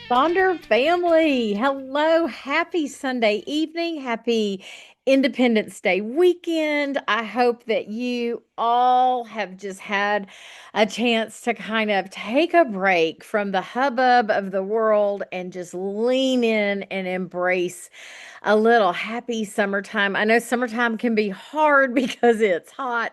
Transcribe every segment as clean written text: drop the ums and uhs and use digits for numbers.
Sonder family, hello, happy Sunday evening, happy Independence Day weekend. I hope that you all have just had a chance to kind of take a break from the hubbub of the world and just lean in and embrace a little happy summertime. I know summertime can be hard because it's hot.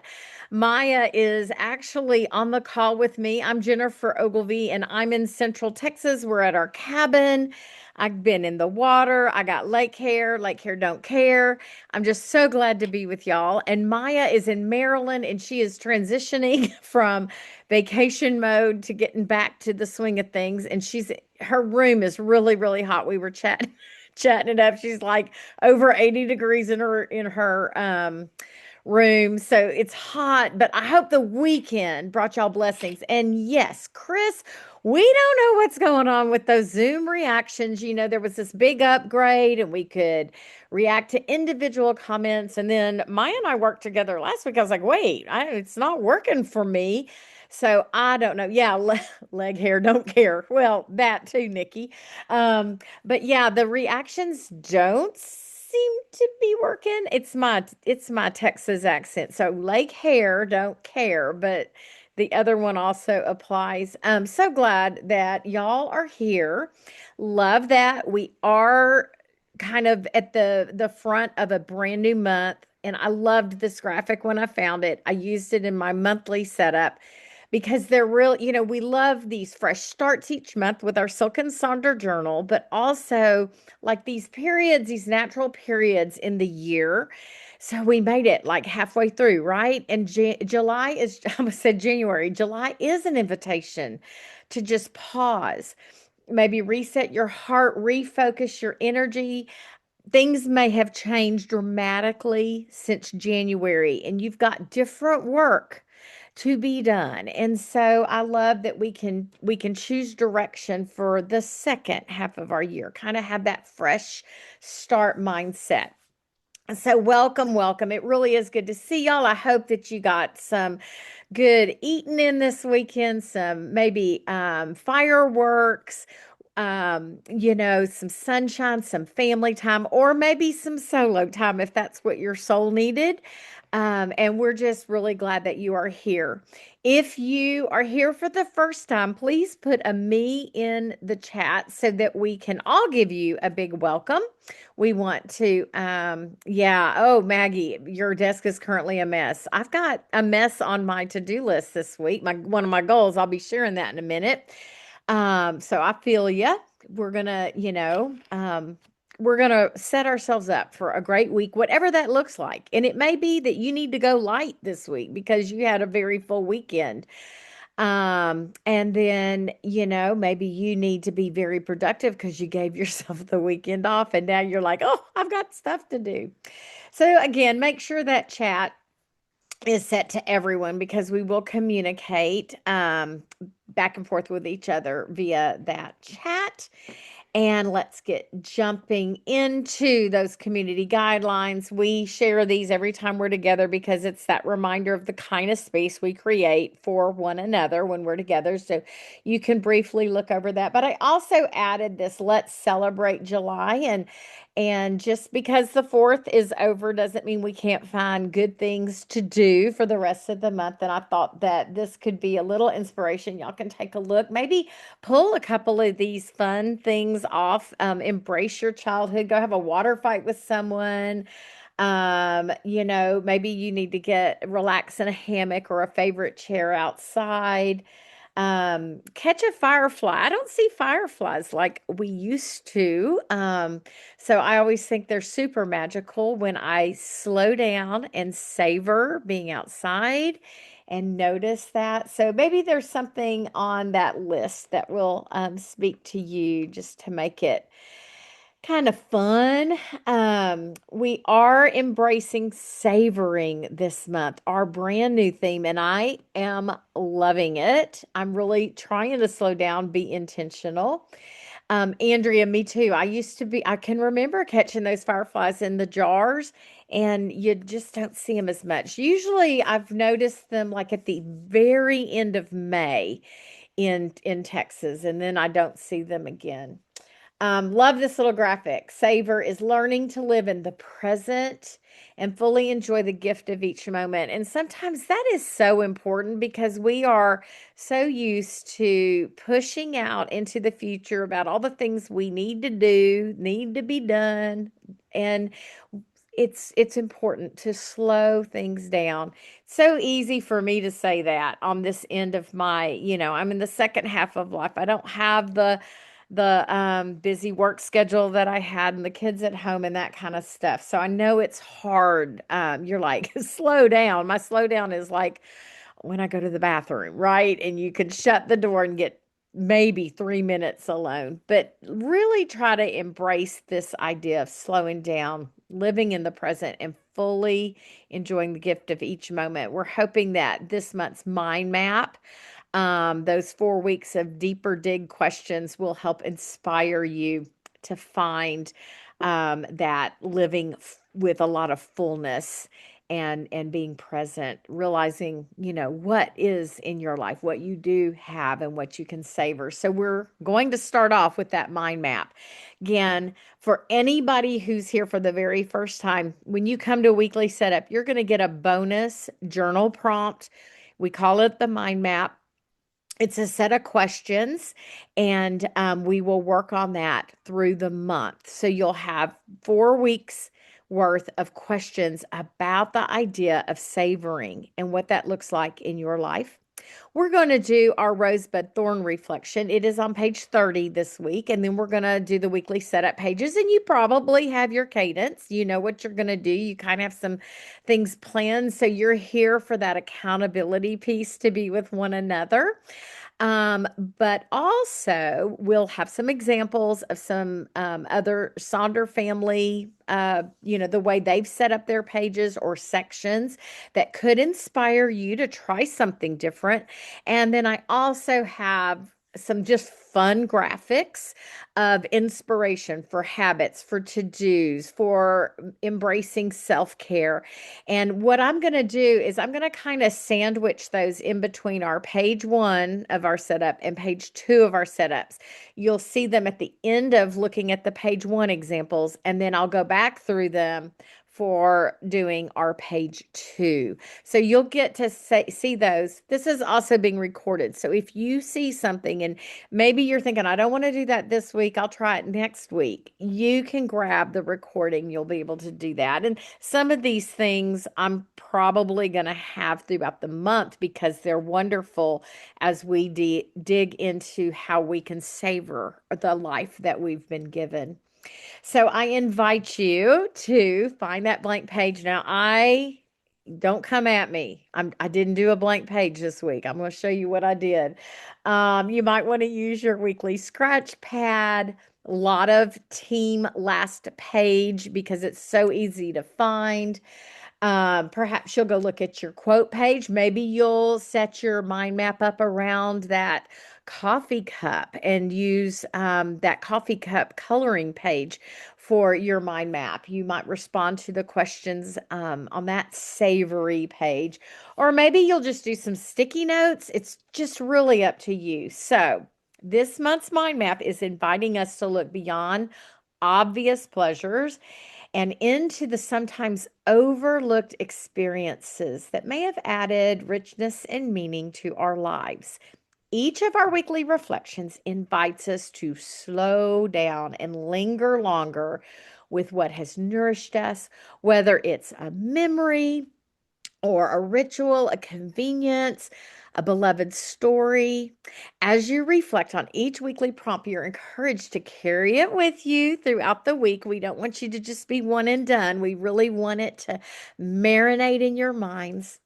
Maya is actually on the call with me. I'm Jennifer Ogilvy and I'm in Central Texas. We're at our cabin. I've been in the water. I got lake hair. Lake hair don't care. I'm just so glad to be with y'all. And Maya is in Maryland and she is transitioning from vacation mode to getting back to the swing of things. And her room is really, really hot. We were chatting it up. She's like over 80 degrees in her room. So it's hot, but I hope the weekend brought y'all blessings. And yes, Chris, we don't know what's going on with those Zoom reactions. There was this big upgrade and we could react to individual comments. And then Maya and I worked together last week. I was like, wait, it's not working for me. So I don't know. Yeah, leg hair, don't care. Well, that too, Nikki. But yeah, the reactions don't seem to be working. It's my Texas accent. So lake hair, don't care, but the other one also applies. I'm so glad that y'all are here. Love that we are kind of at the front of a brand new month. And I loved this graphic when I found it. I used it in my monthly setup because they're real, we love these fresh starts each month with our Silk and Sonder journal, but also like these periods, these natural periods in the year. So we made it like halfway through, right? And July is, I almost said January. July is an invitation to just pause, maybe reset your heart, refocus your energy. Things may have changed dramatically since January, and you've got different work to be done. And so I love that we can choose direction for the second half of our year, kind of have that fresh start mindset. So welcome, welcome. It really is good to see y'all. I hope that you got some good eating in this weekend, some maybe fireworks, some sunshine, some family time, or maybe some solo time if that's what your soul needed. And we're just really glad that you are here. If you are here for the first time, please put a me in the chat so that we can all give you a big welcome. We want to, yeah. Oh, Maggie, your desk is currently a mess. I've got a mess on my to-do list this week. One of my goals. I'll be sharing that in a minute. So I feel ya. We're gonna, we're gonna set ourselves up for a great week, whatever that looks like. And it may be that you need to go light this week because you had a very full weekend. And then, maybe you need to be very productive because you gave yourself the weekend off and now you're like, oh, I've got stuff to do. So again, make sure that chat is set to everyone because we will communicate back and forth with each other via that chat. And let's get jumping into those community guidelines. We share these every time we're together because it's that reminder of the kind of space we create for one another when we're together. So you can briefly look over that. But I also added this let's celebrate July, and just because the 4th is over doesn't mean we can't find good things to do for the rest of the month. And I thought that this could be a little inspiration. Y'all can take a look, maybe pull a couple of these fun things off. Embrace your childhood. Go have a water fight with someone. Maybe you need to relax in a hammock or a favorite chair outside. Catch a firefly. I don't see fireflies like we used to. So I always think they're super magical when I slow down and savor being outside and notice that. So maybe there's something on that list that will speak to you just to make it kind of fun. We are embracing savoring this month, our brand new theme, and I am loving it. I'm really trying to slow down, be intentional. Andrea, me too. I can remember catching those fireflies in the jars, and you just don't see them as much. Usually, I've noticed them like at the very end of May in Texas, and then I don't see them again. Love this little graphic. Savor is learning to live in the present and fully enjoy the gift of each moment. And sometimes that is so important because we are so used to pushing out into the future about all the things we need to do, need to be done. And it's important to slow things down. So easy for me to say that on this end of my, I'm in the second half of life. I don't have the busy work schedule that I had and the kids at home and that kind of stuff. So I know it's hard. You're like, slow down. My slow down is like when I go to the bathroom, right? And you could shut the door and get maybe 3 minutes alone, but really try to embrace this idea of slowing down, living in the present, and fully enjoying the gift of each moment. We're hoping that this month's mind map, those 4 weeks of deeper dig questions, will help inspire you to find that living with a lot of fullness and being present, realizing, what is in your life, what you do have and what you can savor. So we're going to start off with that mind map. Again, for anybody who's here for the very first time, when you come to a weekly setup, you're going to get a bonus journal prompt. We call it the mind map. It's a set of questions, and we will work on that through the month. So you'll have 4 weeks worth of questions about the idea of savoring and what that looks like in your life. We're going to do our rosebud thorn reflection. It is on page 30 this week, and then we're going to do the weekly setup pages. And you probably have your cadence. You know what you're going to do. You kind of have some things planned. So you're here for that accountability piece to be with one another. But also we'll have some examples of some other Sonder family, the way they've set up their pages or sections that could inspire you to try something different. And then I also have some just fun graphics of inspiration for habits, for to-dos, for embracing self-care. And what I'm going to do is I'm going to kind of sandwich those in between our page 1 of our setup and page 2 of our setups. You'll see them at the end of looking at the page 1 examples, and then I'll go back through them for doing our page 2. So you'll get to see those. This is also being recorded. So if you see something and maybe you're thinking, I don't want to do that this week, I'll try it next week, you can grab the recording. You'll be able to do that. And some of these things I'm probably going to have throughout the month because they're wonderful as we dig into how we can savor the life that we've been given. So I invite you to find that blank page. Now, I don't come at me. I didn't do a blank page this week. I'm going to show you what I did. You might want to use your weekly scratch pad. A lot of team last page because it's so easy to find. Perhaps you'll go look at your quote page. Maybe you'll set your mind map up around that coffee cup and use that coffee cup coloring page for your mind map. You might respond to the questions on that savory page, or maybe you'll just do some sticky notes. It's just really up to you. So, this month's mind map is inviting us to look beyond obvious pleasures and into the sometimes overlooked experiences that may have added richness and meaning to our lives. Each of our weekly reflections invites us to slow down and linger longer with what has nourished us, whether it's a memory or a ritual, a convenience, a beloved story. As you reflect on each weekly prompt, you're encouraged to carry it with you throughout the week. We don't want you to just be one and done. We really want it to marinate in your minds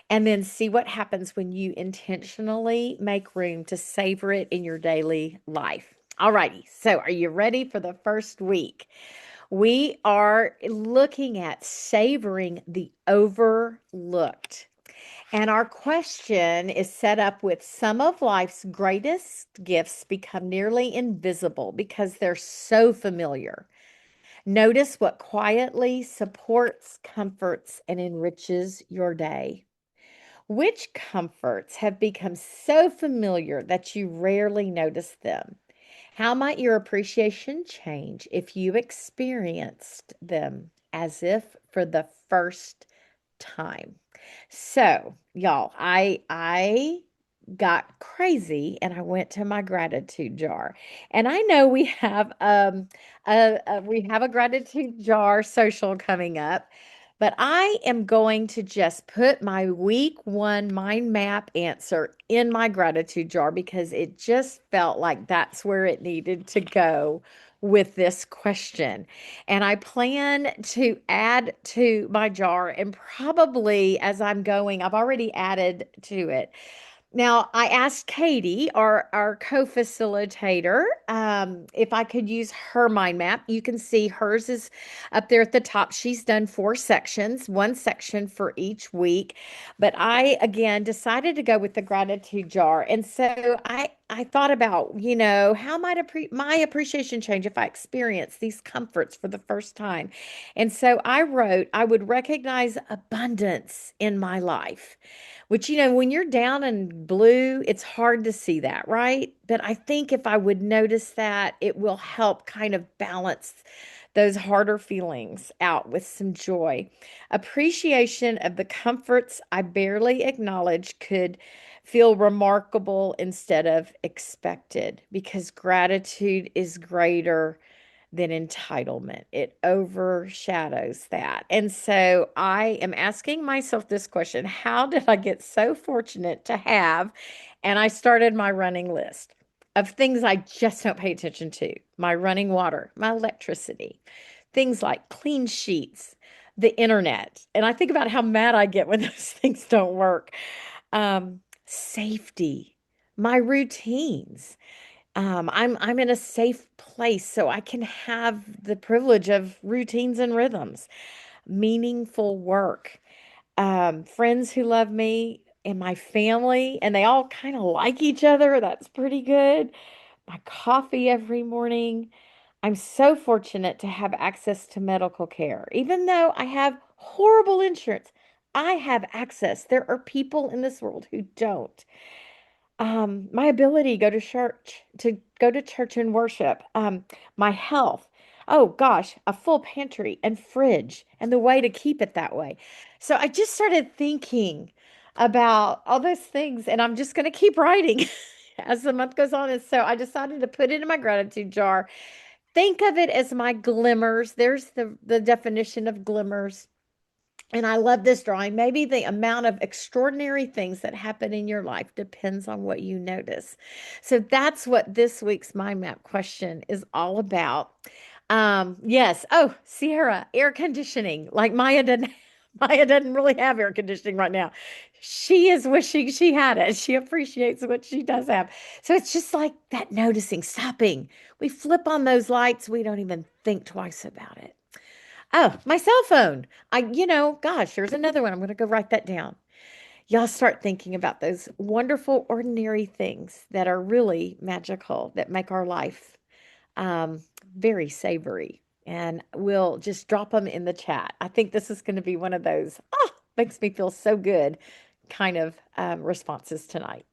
and then see what happens when you intentionally make room to savor it in your daily life. All righty. So, are you ready for the first week? We are looking at savoring the overlooked. And our question is set up with some of life's greatest gifts become nearly invisible because they're so familiar. Notice what quietly supports, comforts, and enriches your day. Which comforts have become so familiar that you rarely notice them? How might your appreciation change if you experienced them as if for the first time? So, y'all, I got crazy and I went to my gratitude jar. And I know we have a gratitude jar social coming up, but I am going to just put my week 1 mind map answer in my gratitude jar because it just felt like that's where it needed to go with this question. And I plan to add to my jar, and probably as I'm going, I've already added to it. Now, I asked Katie, our co-facilitator, if I could use her mind map. You can see hers is up there at the top. She's done 4 sections, 1 section for each week. But I, again, decided to go with the gratitude jar. And so I thought about, how might my appreciation change if I experience these comforts for the first time? And so I wrote, I would recognize abundance in my life. Which, when you're down and blue, it's hard to see that, right? But I think if I would notice that, it will help kind of balance those harder feelings out with some joy. Appreciation of the comforts I barely acknowledge could feel remarkable instead of expected because gratitude is greater than entitlement. It overshadows that. And so I am asking myself this question: how did I get so fortunate to have? And I started my running list of things I just don't pay attention to: my running water, my electricity, things like clean sheets, the internet. And I think about how mad I get when those things don't work. Safety, my routines. I'm in a safe place so I can have the privilege of routines and rhythms, meaningful work, friends who love me and my family, and they all kind of like each other. That's pretty good. My coffee every morning. I'm so fortunate to have access to medical care. Even though I have horrible insurance, I have access. There are people in this world who don't. My ability to go to church and worship, my health. Oh gosh, a full pantry and fridge and the way to keep it that way. So I just started thinking about all those things, and I'm just going to keep writing as the month goes on. And so I decided to put it in my gratitude jar. Think of it as my glimmers. There's the definition of glimmers. And I love this drawing. Maybe the amount of extraordinary things that happen in your life depends on what you notice. So that's what this week's mind map question is all about. Yes. Oh, Sierra, air conditioning. Like Maya doesn't really have air conditioning right now. She is wishing she had it. She appreciates what she does have. So it's just like that noticing, stopping. We flip on those lights. We don't even think twice about it. Oh, my cell phone. Gosh, here's another one. I'm going to go write that down. Y'all start thinking about those wonderful, ordinary things that are really magical, that make our life um, very savory. And we'll just drop them in the chat. I think this is going to be one of those, makes me feel so good kind of responses tonight.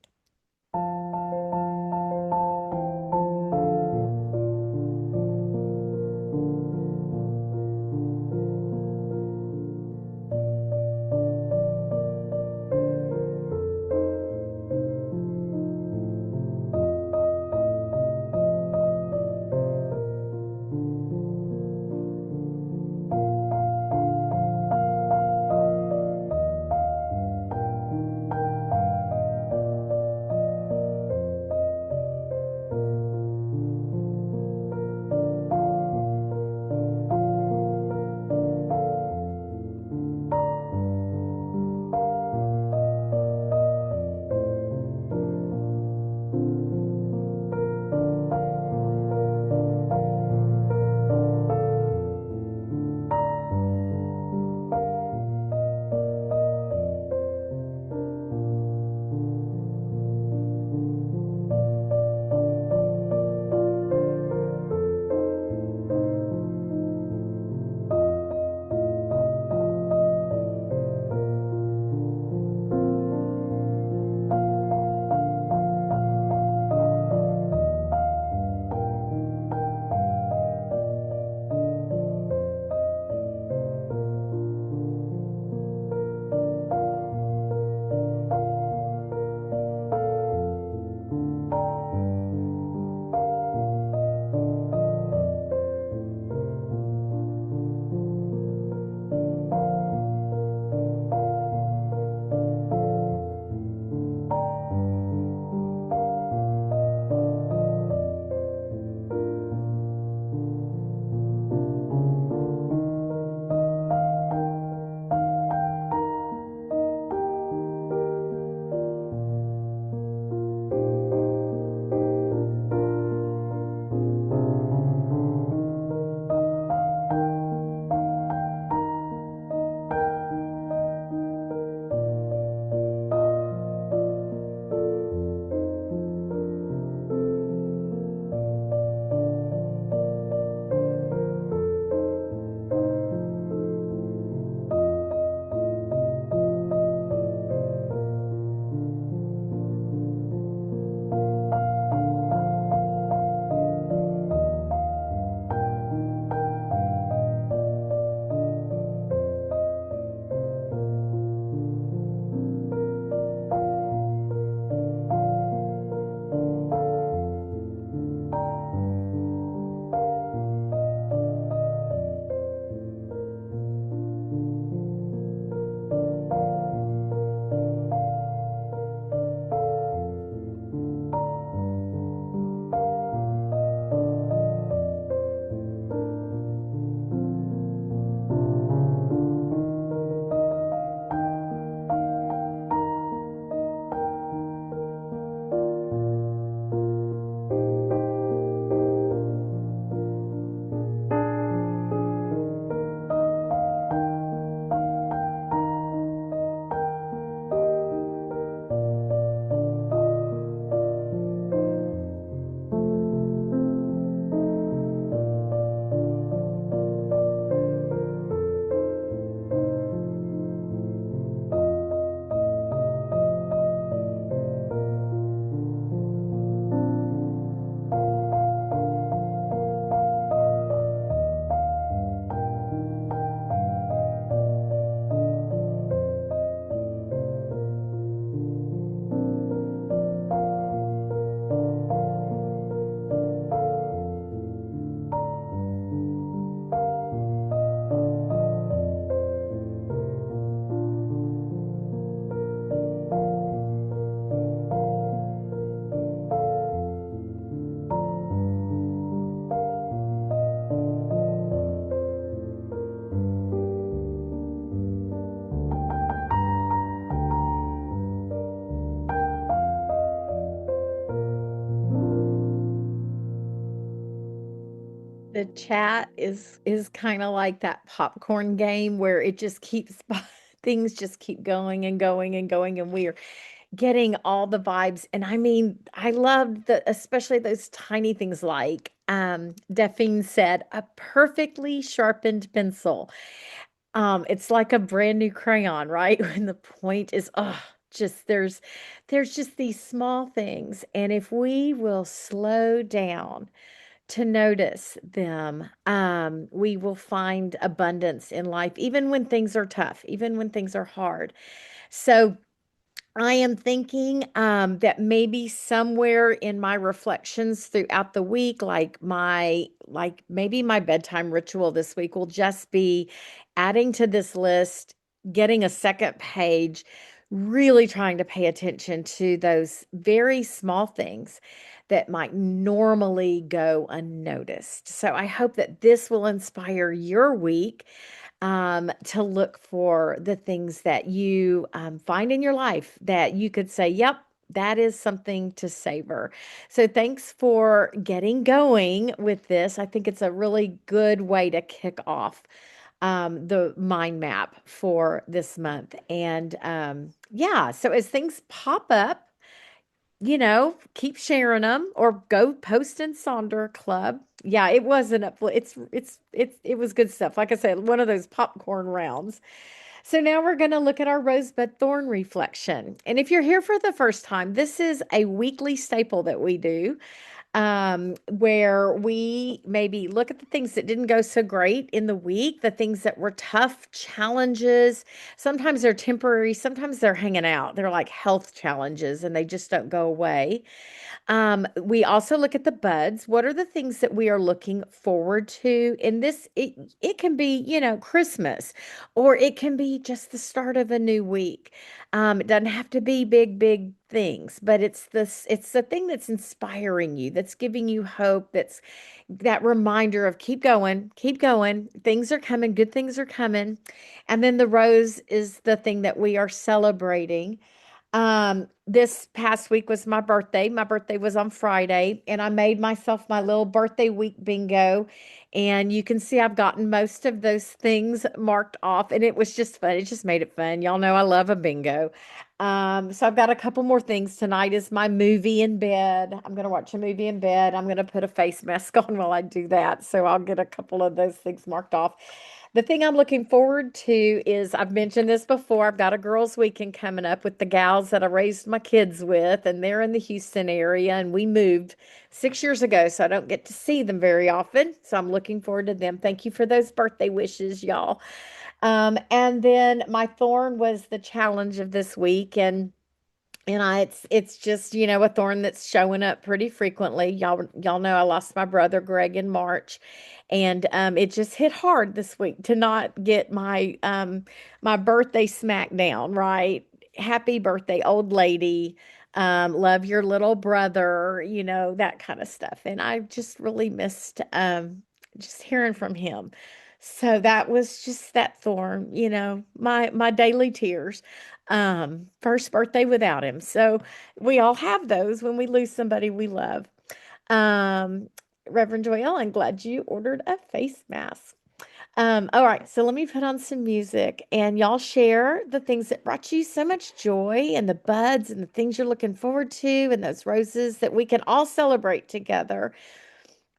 The chat is kind of like that popcorn game where it just keeps things just keep going and going and going, and we're getting all the vibes. And I mean, I love the especially those tiny things like Delphine said, a perfectly sharpened pencil. It's like a brand new crayon, right? When the point is, oh, just there's just these small things. And if we will slow down to notice them, we will find abundance in life, even when things are tough, even when things are hard. So I am thinking that maybe somewhere in my reflections throughout the week, like maybe my bedtime ritual this week will just be adding to this list, getting a second page, really trying to pay attention to those very small things that might normally go unnoticed. So I hope that this will inspire your week to look for the things that you find in your life that you could say, yep, that is something to savor. So thanks for getting going with this. I think it's a really good way to kick off the mind map for this month. And yeah, so as things pop up, keep sharing them or go post in Sonder Club. Yeah, it wasn't up. It was good stuff. Like I said, one of those popcorn rounds. So now we're going to look at our rosebud thorn reflection. And if you're here for the first time, this is a weekly staple that we do where we maybe look at the things that didn't go so great in the week, the things that were tough challenges. Sometimes they're temporary, sometimes they're hanging out. They're like health challenges and they just don't go away. We also look at the buds. What are the things that we are looking forward to? In this, it can be, Christmas, or it can be just the start of a new week. It doesn't have to be big, big things, but it's the thing that's inspiring you, that's giving you hope, that's that reminder of keep going, keep going. Things are coming, good things are coming. And then the rose is the thing that we are celebrating. This past week was my birthday. My birthday was on Friday, and I made myself my little birthday week bingo. And you can see I've gotten most of those things marked off, and it was just fun. It just made it fun. Y'all know I love a bingo. So I've got a couple more things. Tonight is my movie in bed. I'm going to watch a movie in bed. I'm going to put a face mask on while I do that. So I'll get a couple of those things marked off. The thing I'm looking forward to is I've mentioned this before. I've got a girls' weekend coming up with the gals that I raised my kids with, and they're in the Houston area, and we moved 6 years ago, so I don't get to see them very often. So I'm looking forward to them. Thank you for those birthday wishes, y'all. And then my thorn was the challenge of this week, and it's just, a thorn that's showing up pretty frequently. Y'all know I lost my brother Greg in March, and it just hit hard this week to not get my birthday smackdown, right? Happy birthday, old lady. Love your little brother, that kind of stuff. And I just really missed just hearing from him. So that was just that thorn, my daily tears. First birthday without him. So we all have those when we lose somebody we love. Um, Reverend Joelle, I'm glad you ordered a face mask. All right, so let me put on some music and y'all share the things that brought you so much joy and the buds and the things you're looking forward to and those roses that we can all celebrate together.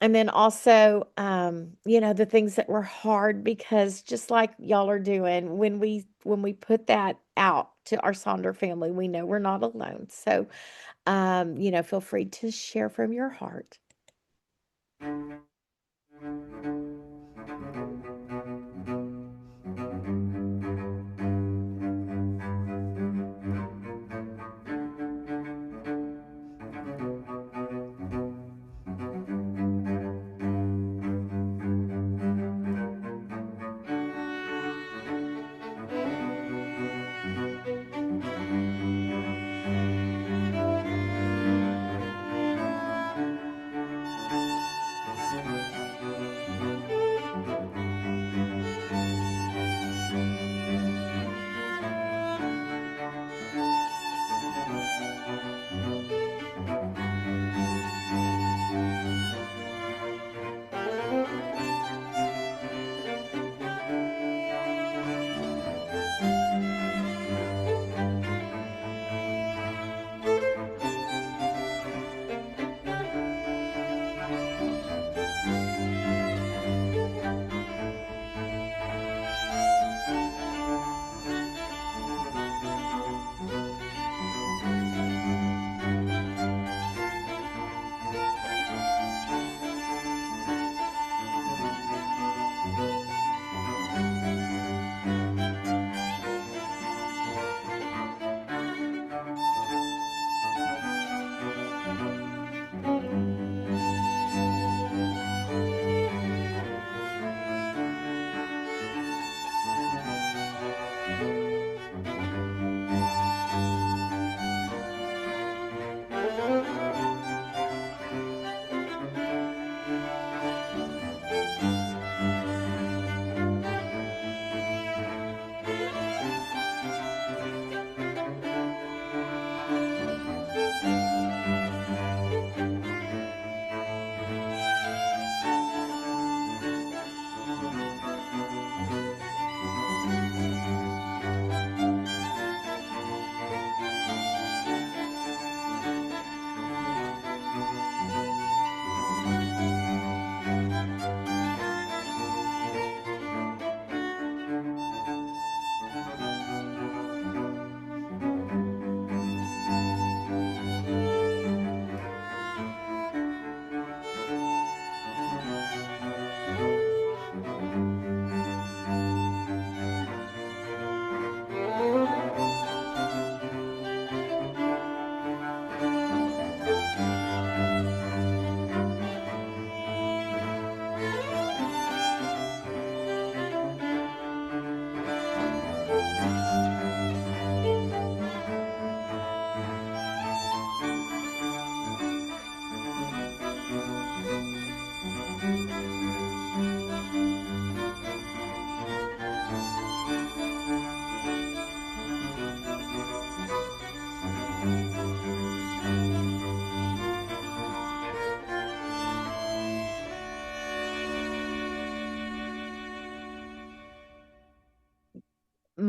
And then also, the things that were hard because just like y'all are doing, when we put that out to our Sonder family, we know we're not alone. So, feel free to share from your heart.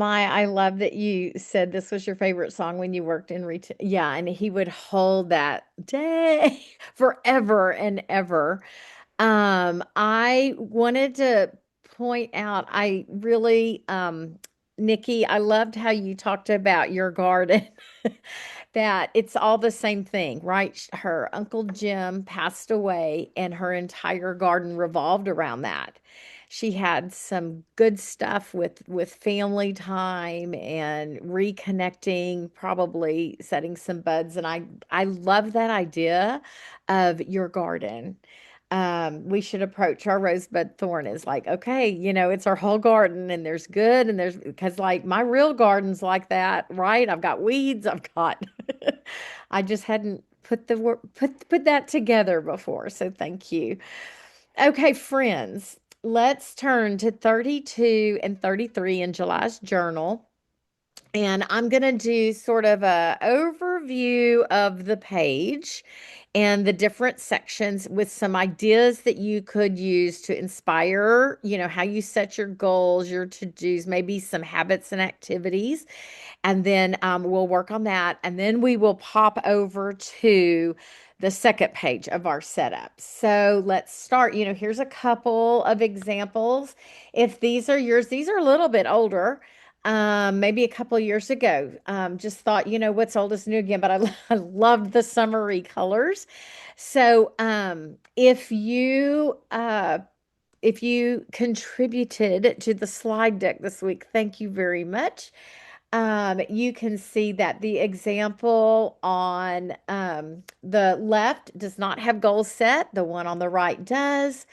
I love that you said this was your favorite song when you worked in retail. Yeah, and he would hold that day forever and ever. I wanted to point out, I really, Nikki, I loved how you talked about your garden, that it's all the same thing, right? Her Uncle Jim passed away, and her entire garden revolved around that. She had some good stuff with family time and reconnecting, probably setting some buds, and I love that idea of your garden. We should approach our rosebud thorn as like, okay, it's our whole garden, and there's good and there's, because like my real garden's like that, right? I've got weeds, I've got I just hadn't put the word put that together before. So thank you. Okay, friends, let's turn to 32 and 33 in July's journal. And I'm going to do sort of a overview of the page and the different sections with some ideas that you could use to inspire, how you set your goals, your to-dos, maybe some habits and activities. And then we'll work on that. And then we will pop over to the second page of our setup. So let's start. Here's a couple of examples. If these are yours, these are a little bit older, maybe a couple of years ago. Just thought, what's old is new again, but I loved the summery colors. So if you contributed to the slide deck this week, thank you very much. You can see that the example on the left does not have goals set. The one on the right does.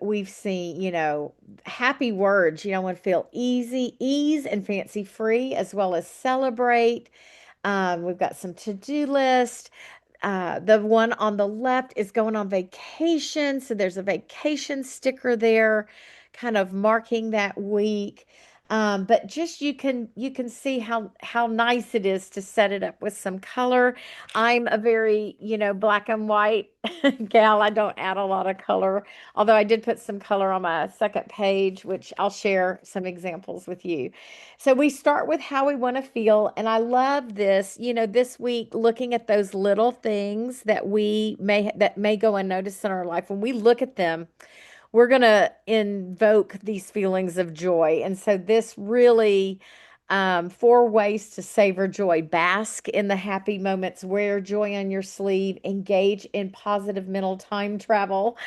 We've seen, happy words. You don't want to feel ease and fancy free, as well as celebrate. We've got some to-do list. The one on the left is going on vacation. So there's a vacation sticker there, kind of marking that week. But just you can see how nice it is to set it up with some color. I'm a very, black and white gal. I don't add a lot of color, although I did put some color on my second page, which I'll share some examples with you. So we start with how we want to feel. And I love this, this week, looking at those little things that may go unnoticed in our life. When we look at them, we're going to invoke these feelings of joy. And so this really, four ways to savor joy: bask in the happy moments, wear joy on your sleeve, engage in positive mental time travel,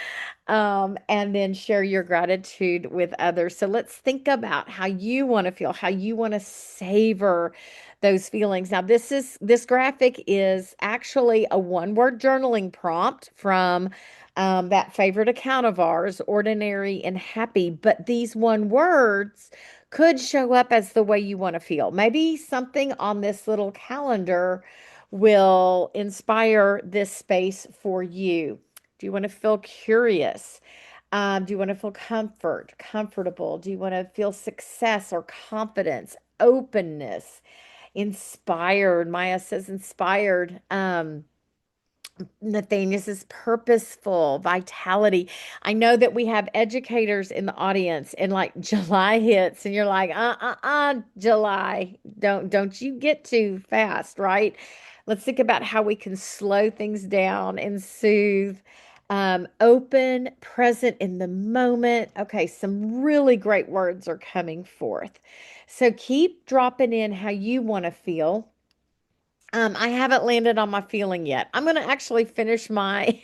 and then share your gratitude with others. So let's think about how you want to feel, how you want to savor those feelings. Now, this graphic is actually a one-word journaling prompt from that favorite account of ours, Ordinary and Happy. But these one words could show up as the way you want to feel. Maybe something on this little calendar will inspire this space for you. Do you want to feel curious? Do you want to feel comfortable? Do you want to feel success or confidence, openness, inspired? Maya says inspired. Nathaniel says purposeful, vitality. I know that we have educators in the audience, and like July hits and you're like, July, don't you get too fast, right? Let's think about how we can slow things down and soothe. Open, present in the moment. Okay, some really great words are coming forth. So keep dropping in how you want to feel. I haven't landed on my feeling yet. I'm going to actually finish my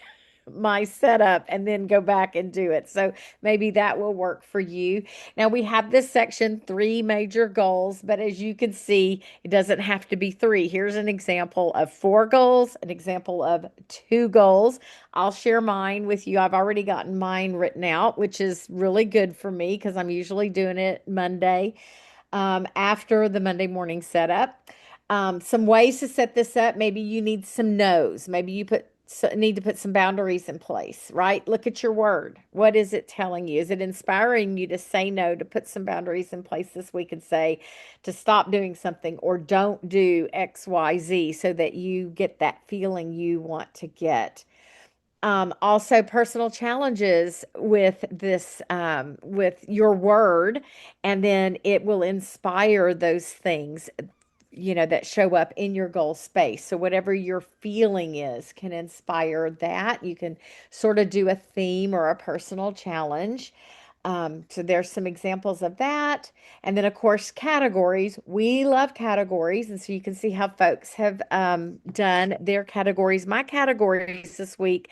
my setup and then go back and do it. So maybe that will work for you. Now we have this section, three major goals, but as you can see, it doesn't have to be three. Here's an example of four goals, an example of two goals. I'll share mine with you. I've already gotten mine written out, which is really good for me because I'm usually doing it Monday, after the Monday morning setup. Some ways to set this up. Maybe you need some no's. Maybe you need to put some boundaries in place, right? Look at your word. What is it telling you? Is it inspiring you to say no, to put some boundaries in place this week and say to stop doing something or don't do X, Y, Z so that you get that feeling you want to get? Also personal challenges with this, with your word, and then it will inspire those things, that show up in your goal space. So whatever your feeling is can inspire that. You can sort of do a theme or a personal challenge. So there's some examples of that. And then, of course, categories. We love categories. And so you can see how folks have done their categories. My categories this week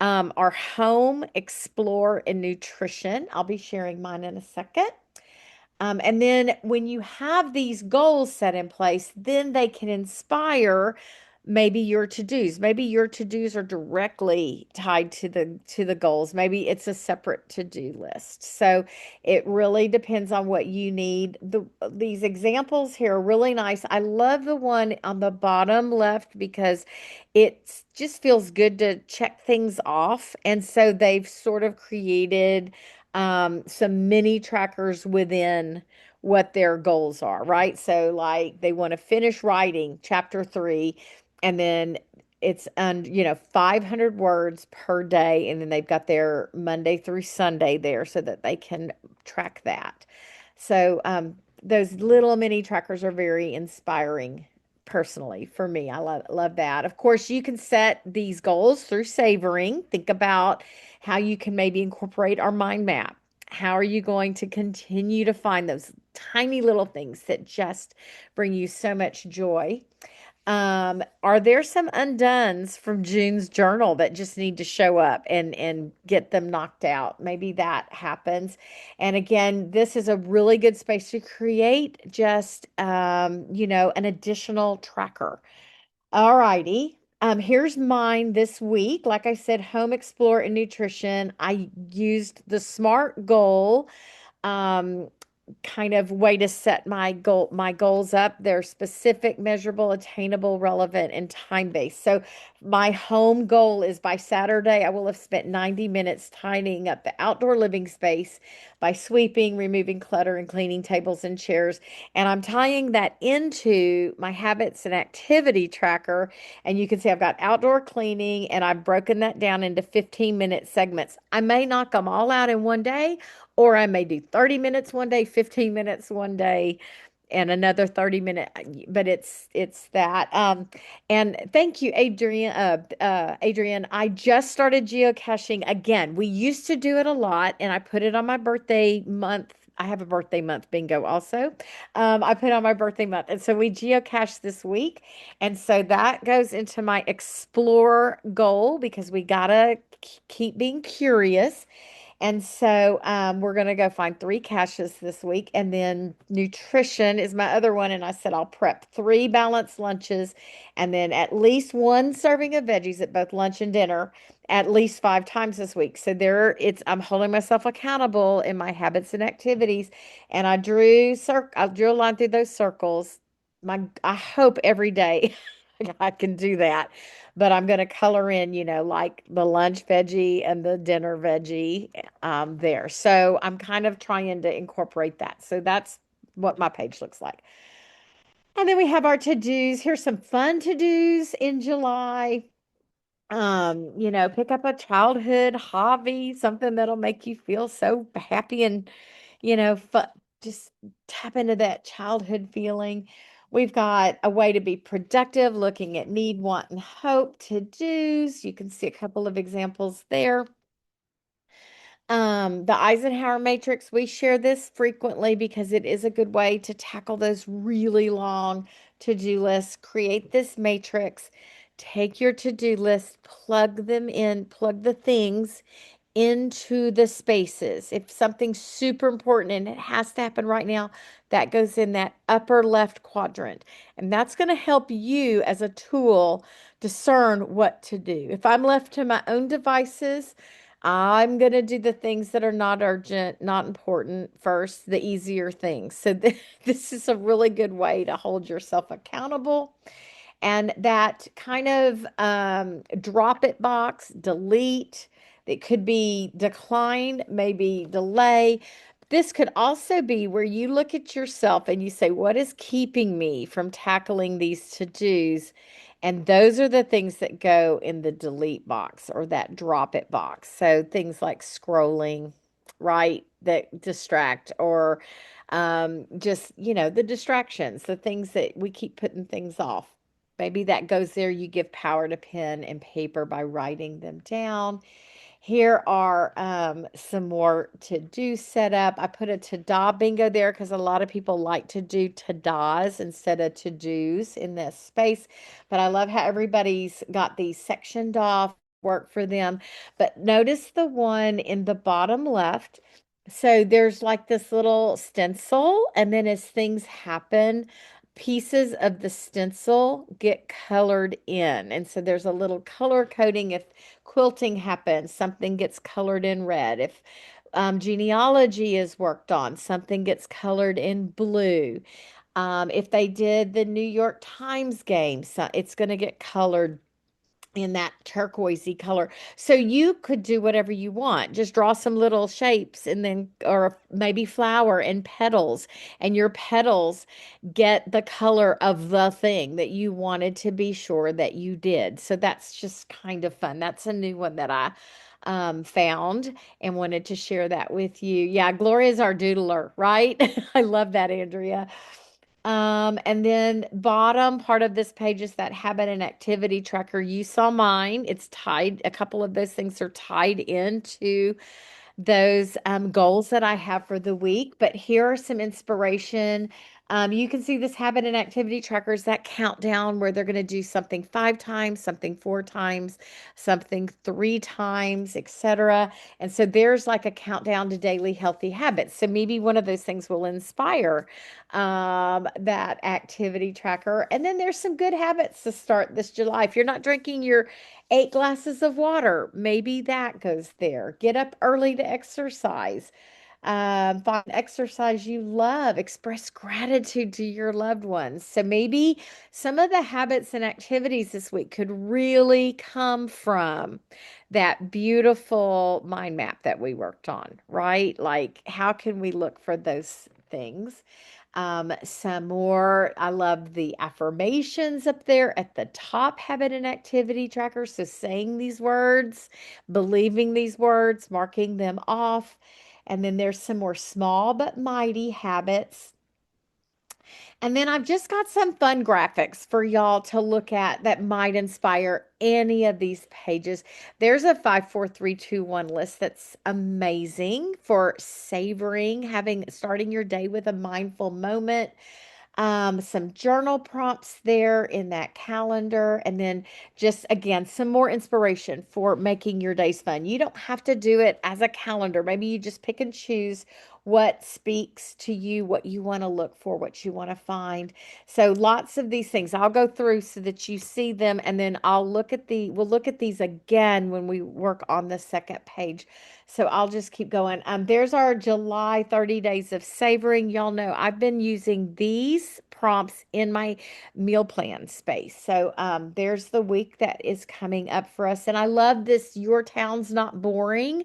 are home, explore, and nutrition. I'll be sharing mine in a second. And then when you have these goals set in place, then they can inspire maybe your to-dos. Maybe your to-dos are directly tied to the goals. Maybe it's a separate to-do list. So it really depends on what you need. These examples here are really nice. I love the one on the bottom left because it just feels good to check things off. And so they've sort of created some mini trackers within what their goals are, right? So, like, they want to finish writing chapter 3, and then it's 500 words per day, and then they've got their Monday through Sunday there so that they can track that. So, those little mini trackers are very inspiring personally for me. I love that. Of course, you can set these goals through savoring. Think about how you can maybe incorporate our mind map. How are you going to continue to find those tiny little things that just bring you so much joy? Are there some undones from June's journal that just need to show up and get them knocked out? Maybe that happens. And again, this is a really good space to create just an additional tracker. All righty. Here's mine this week. Like I said, home explore and nutrition. I used the SMART goal um, kind of way to set my goals up. They're specific, measurable, attainable, relevant, and time-based. So my home goal is by Saturday, I will have spent 90 minutes tidying up the outdoor living space by sweeping, removing clutter, and cleaning tables and chairs. And I'm tying that into my habits and activity tracker. And you can see I've got outdoor cleaning and I've broken that down into 15-minute segments. I may knock them all out in one day, or I may do 30 minutes one day, 15 minutes one day, and another 30 minute, but it's that. And thank you, Adrian. I just started geocaching again. We used to do it a lot, and I put it on my birthday month. I have a birthday month bingo also. I put on my birthday month. And so we geocached this week. And so that goes into my explore goal because we gotta keep being curious. And so we're going to go find 3 caches this week. And then nutrition is my other one. And I said I'll prep 3 balanced lunches and then at least 1 serving of veggies at both lunch and dinner at least 5 times this week. So I'm holding myself accountable in my habits and activities. And I drew a line through those circles. I hope every day I can do that. But I'm going to color in, like the lunch veggie and the dinner veggie there. So I'm kind of trying to incorporate that. So that's what my page looks like. And then we have our to-dos. Here's some fun to-dos in July. Pick up a childhood hobby, something that'll make you feel so happy and, fun. Just tap into that childhood feeling. We've got a way to be productive, looking at need, want, and hope to do's. You can see a couple of examples there. The Eisenhower matrix, we share this frequently because it is a good way to tackle those really long to-do lists. Create this matrix, take your to-do list, plug them in, plug the things into the spaces. If something's super important and it has to happen right now, that goes in that upper left quadrant. And that's going to help you as a tool discern what to do. If I'm left to my own devices, I'm going to do the things that are not urgent, not important first, the easier things. So this is a really good way to hold yourself accountable. And that kind of drop it box, delete, it could be decline, maybe delay. This could also be where you look at yourself and you say, what is keeping me from tackling these to-dos? And those are the things that go in the delete box or that drop it box. So things like scrolling, right, that distract, or just, the distractions, the things that we keep putting things off. Maybe that goes there. You give power to pen and paper by writing them down. Here are some more to-do setup. I put a to-da bingo there because a lot of people like to do to-das instead of to-dos in this space. But I love how everybody's got these sectioned off, work for them. But notice the one in the bottom left. So there's like this little stencil, and then as things happen, pieces of the stencil get colored in. And so there's a little color coding. If quilting happens, something gets colored in red. If genealogy is worked on, something gets colored in blue. If they did the New York Times game, so it's going to get colored in that turquoisey color. So you could do whatever you want. Just draw some little shapes and then, or maybe flower and petals, and your petals get the color of the thing that you wanted to be sure that you did. So that's just kind of fun. That's a new one that I found and wanted to share that with you. Yeah, Gloria's our doodler, right? I love that, Andrea. And then bottom part of this page is that habit and activity tracker. You saw mine. It's tied, a couple of those things are tied into those goals that I have for the week. But here are some inspiration. You can see this habit and activity trackers, that countdown where they're going to do something 5 times, something 4 times, something 3 times, etc. And so there's like a countdown to daily healthy habits. So maybe one of those things will inspire that activity tracker. And then there's some good habits to start this July. If you're not drinking your 8 glasses of water, maybe that goes there. Get up early to exercise. Find exercise you love. Express gratitude to your loved ones. So maybe some of the habits and activities this week could really come from that beautiful mind map that we worked on, right? Like, how can we look for those things? Some more, I love the affirmations up there at the top, habit and activity tracker. So saying these words, believing these words, marking them off. And then there's some more small but mighty habits. And then I've just got some fun graphics for y'all to look at that might inspire any of these pages. There's a 5, 4, 3, 2, 1 list that's amazing for savoring, starting your day with a mindful moment. Some journal prompts there in that calendar, and then just again, some more inspiration for making your days fun. You don't have to do it as a calendar. Maybe you just pick and choose what speaks to you, what you want to look for, what you want to find. So lots of these things. I'll go through so that you see them, and then we'll look at these again when we work on the second page. So I'll just keep going. There's our July 30 days of savoring. Y'all know I've been using these prompts in my meal plan space. So there's the week that is coming up for us. And I love this, your town's not boring.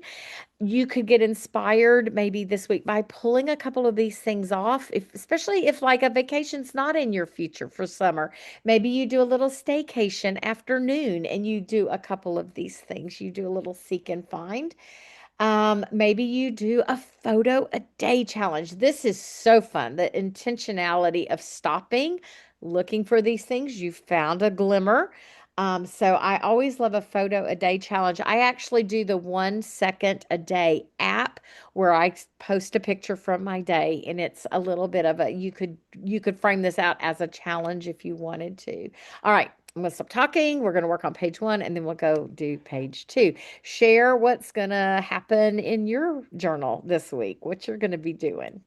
You could get inspired maybe this week by pulling a couple of these things off, especially if like a vacation's not in your future for summer. Maybe you do a little staycation afternoon and you do a couple of these things. You do a little seek and find. Maybe you do a photo a day challenge. This is so fun. The intentionality of stopping, looking for these things. You found a glimmer. So I always love a photo a day challenge. I actually do the 1 second a day app where I post a picture from my day, and it's a little bit of you could frame this out as a challenge if you wanted to. All right. I'm going to stop talking. We're going to work on page 1 and then we'll go do page 2. Share what's going to happen in your journal this week, what you're going to be doing.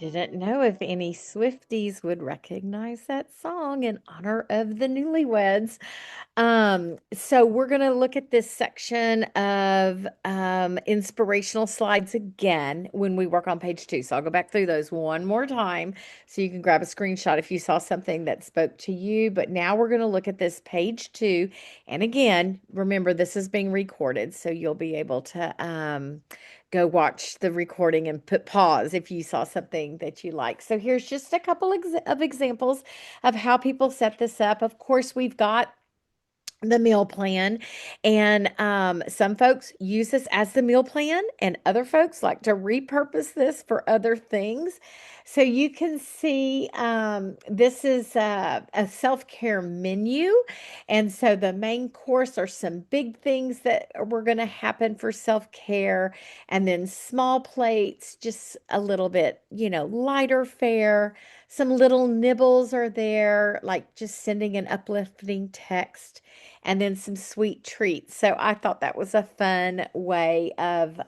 Didn't know if any Swifties would recognize that song in honor of the newlyweds. So we're going to look at this section of inspirational slides again when we work on page 2. So I'll go back through those one more time so you can grab a screenshot if you saw something that spoke to you. But now we're going to look at this page 2. And again, remember this is being recorded, so you'll be able to go watch the recording and put pause if you saw something that you like. So here's just a couple of examples of how people set this up. Of course, we've got the meal plan, and some folks use this as the meal plan, and other folks like to repurpose this for other things. So you can see this is a self-care menu, and so the main course are some big things that were going to happen for self-care, and then small plates, just a little bit, lighter fare. Some little nibbles are there, like just sending an uplifting text, and then some sweet treats. So I thought that was a fun way of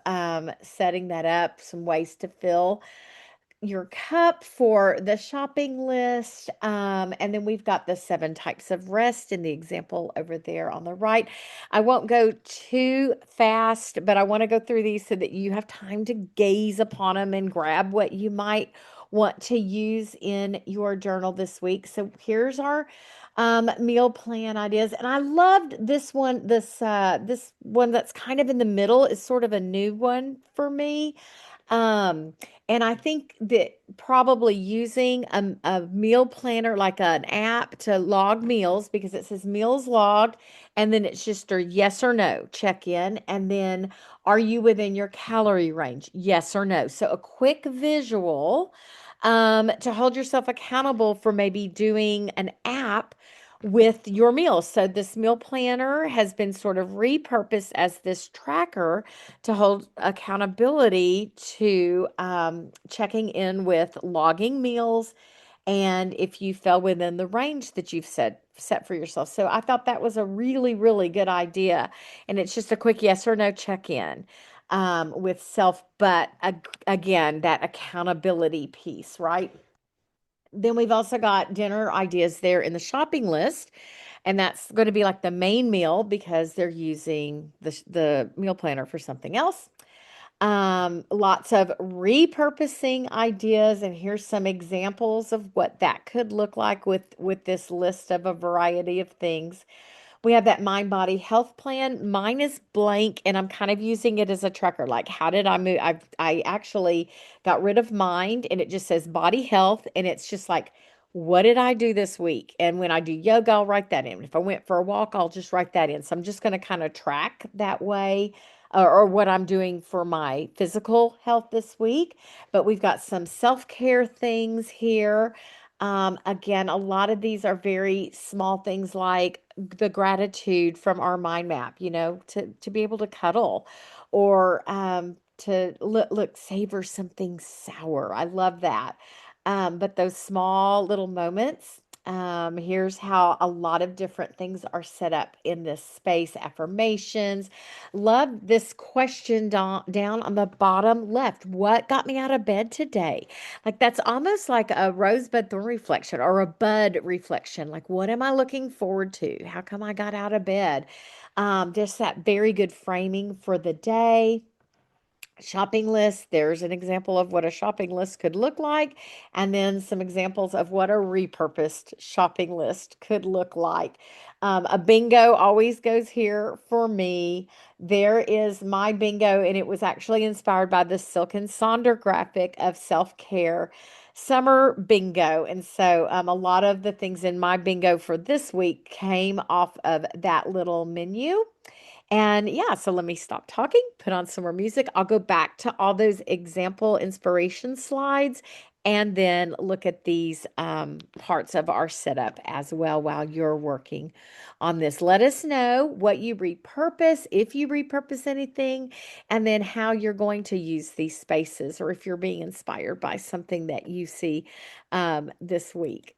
setting that up, some ways to fill your cup for the shopping list. And then we've got the 7 types of rest in the example over there on the right. I won't go too fast, but I want to go through these so that you have time to gaze upon them and grab what you might want to use in your journal this week. So here's our meal plan ideas, and I loved this one. This one that's kind of in the middle is sort of a new one for me. Um, and I think that probably using a meal planner like an app to log meals, because it says meals logged, and then it's just a yes or no check in. And then are you within your calorie range? Yes or no. So a quick visual to hold yourself accountable for maybe doing an app with your meals. So this meal planner has been sort of repurposed as this tracker to hold accountability to checking in with logging meals and if you fell within the range that you've set for yourself. So I thought that was a really, really good idea. And it's just a quick yes or no check-in with self, but again, that accountability piece, right? Then we've also got dinner ideas there in the shopping list, and that's going to be like the main meal because they're using the meal planner for something else. Lots of repurposing ideas, and here's some examples of what that could look like with this list of a variety of things. We have that mind body health plan. Mine is blank and I'm kind of using it as a tracker. Like, how did I move? I actually got rid of mind and it just says body health. And it's just like, what did I do this week? And when I do yoga, I'll write that in. If I went for a walk, I'll just write that in. So I'm just going to kind of track that way, or what I'm doing for my physical health this week. But we've got some self-care things here. Again, a lot of these are very small things like the gratitude from our mind map, to be able to cuddle or to look, savor something sour. I love that. But those small little moments, here's how a lot of different things are set up in this space. Affirmations. Love this question down on the bottom left. What got me out of bed today? Like that's almost like a rosebud thorn reflection or a bud reflection. Like, what am I looking forward to? How come I got out of bed? Just that very good framing for the day. Shopping list. There's an example of what a shopping list could look like, and then some examples of what a repurposed shopping list could look like. A bingo always goes here for me. There is my bingo, and it was actually inspired by the Silk and Sonder graphic of self-care summer bingo. And so a lot of the things in my bingo for this week came off of that little menu. And yeah, so let me stop talking, put on some more music. I'll go back to all those example inspiration slides and then look at these parts of our setup as well while you're working on this. Let us know what you repurpose, if you repurpose anything, and then how you're going to use these spaces or if you're being inspired by something that you see this week.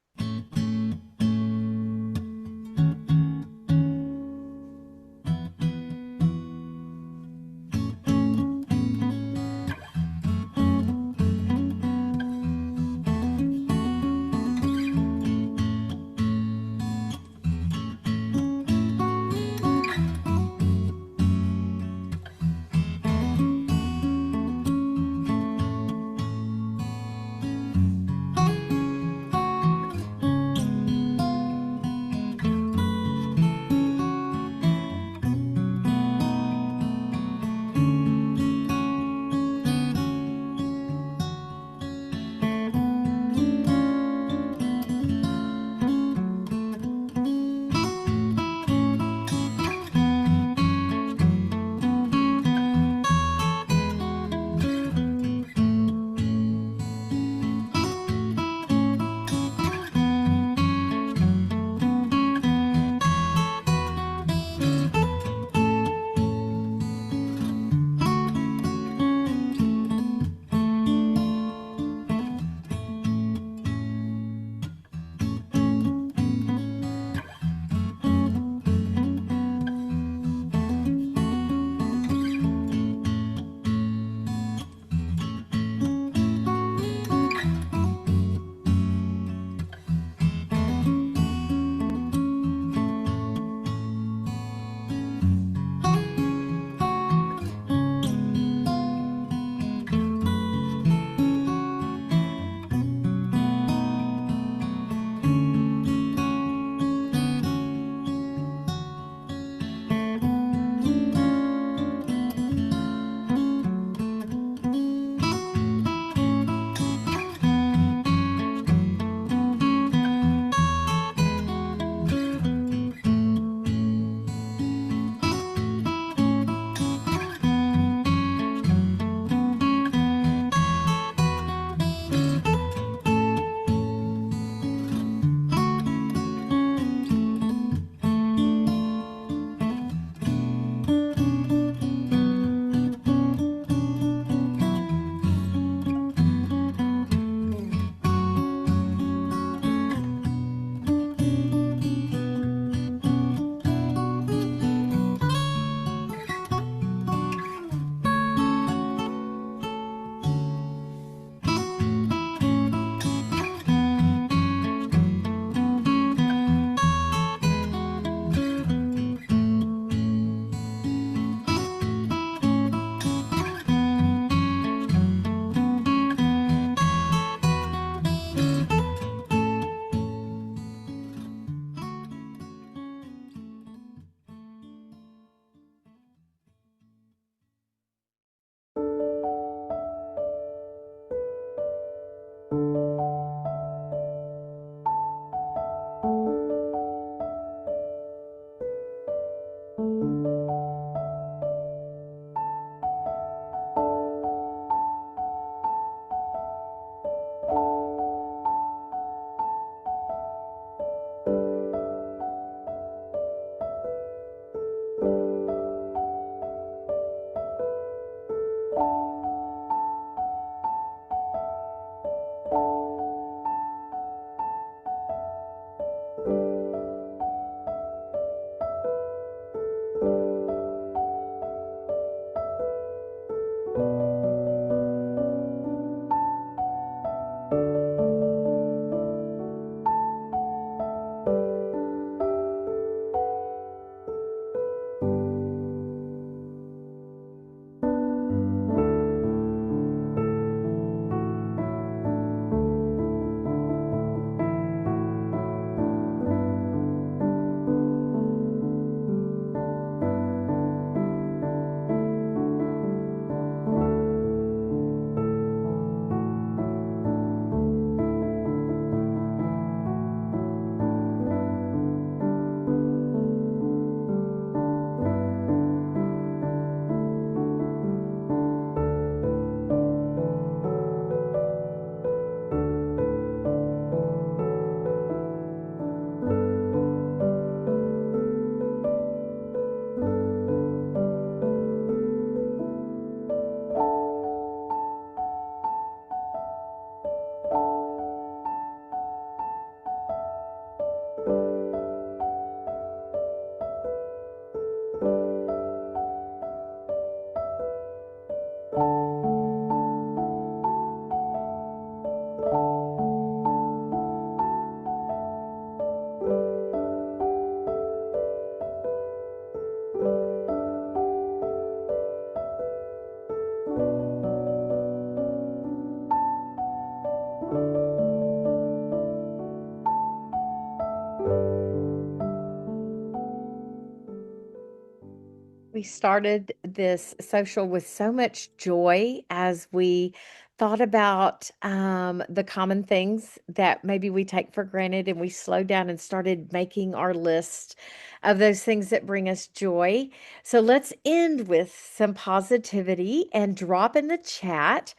started this social with so much joy as we thought about the common things that maybe we take for granted, and we slowed down and started making our list of those things that bring us joy. So let's end with some positivity and drop in the chat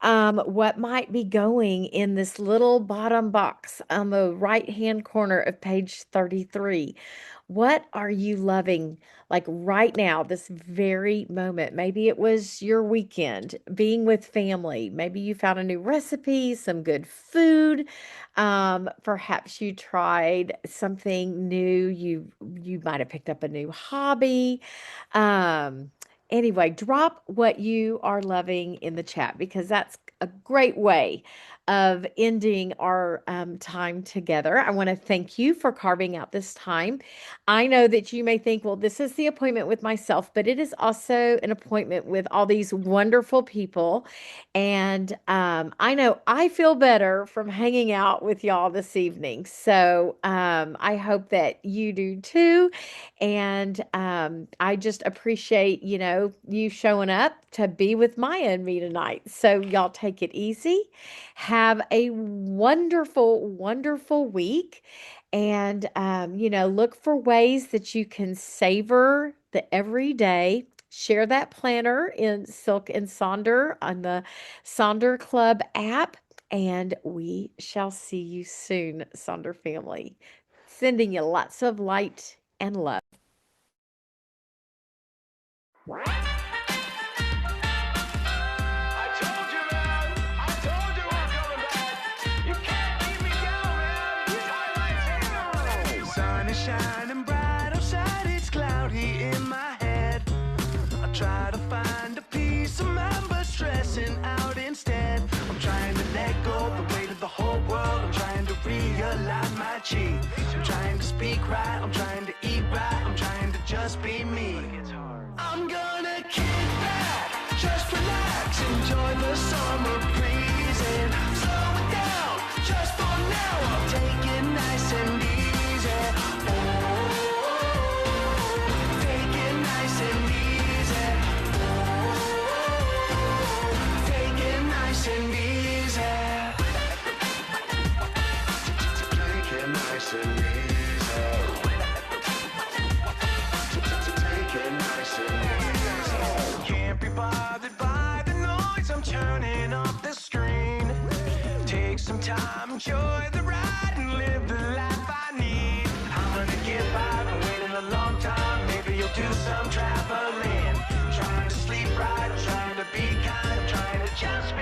what might be going in this little bottom box on the right-hand corner of page 33. What are you loving like right now, this very moment? Maybe it was your weekend, being with family. Maybe you found a new recipe, some good food. Perhaps you tried something new. You might have picked up a new hobby. Um, Anyway, drop what you are loving in the chat because that's a great way of ending our time together. I want to thank you for carving out this time. I know that you may think, well, this is the appointment with myself, but it is also an appointment with all these wonderful people. And I know I feel better from hanging out with y'all this evening. So I hope that you do too. And I just appreciate, you showing up to be with Maya and me tonight. So y'all take it easy. Have a wonderful, wonderful week. And, look for ways that you can savor the everyday. Share that planner in Silk and Sonder on the Sonder Club app. And we shall see you soon, Sonder family. Sending you lots of light and love. I told you, man. I told you I'm coming back. You can't keep me down, man. These highlights ain't on. Sun is shining bright outside. It's cloudy in my head. I try to find a peace of mind, but stressing out instead. I'm trying to let go the weight of the whole world. I'm trying to realign my chi. I'm trying to speak right. I'm trying to eat right. I'm trying to just be me. I'm gonna kick back, just relax, enjoy the summer breeze and slow it down, just for now. I'll take it nice and easy. Oh, take it nice and easy. Oh, take it nice and easy. Take it nice and easy. Can't be bothered by the noise. I'm turning off the screen. Take some time, enjoy the ride, and live the life I need. I'm gonna get by, been waiting a long time. Maybe you'll do some traveling. Trying to sleep right, trying to be kind, trying to just